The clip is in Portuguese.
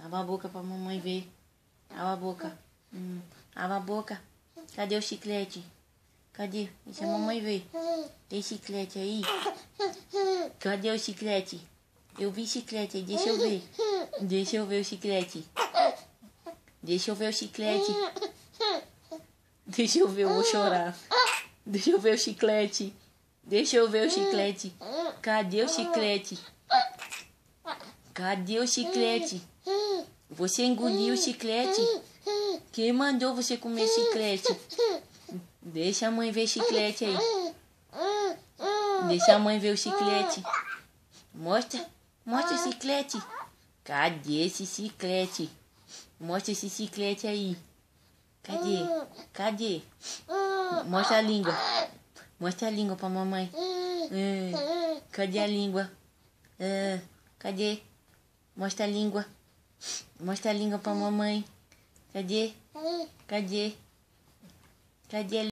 Abre a boca pra mamãe ver. Abre a boca. Abre a boca. Cadê o chiclete? Cadê? Deixa a mamãe ver. Tem chiclete aí? Cadê o chiclete? Eu vi chiclete aí, deixa eu ver. Deixa eu ver o chiclete. Deixa eu ver o chiclete. Deixa eu ver, eu vou chorar. Deixa eu ver o chiclete. Deixa eu ver o chiclete. Cadê o chiclete? Cadê o chiclete? Você engoliu o chiclete? Quem mandou você comer chiclete? Deixa a mãe ver chiclete aí. Deixa a mãe ver o chiclete. Mostra. Mostra o chiclete. Cadê esse chiclete? Mostra esse chiclete aí. Cadê? Cadê? Mostra a língua. Mostra a língua pra mamãe. Cadê a língua? Cadê? Mostra a língua. Mostra a língua pra mamãe. Cadê? Cadê? Cadê a língua?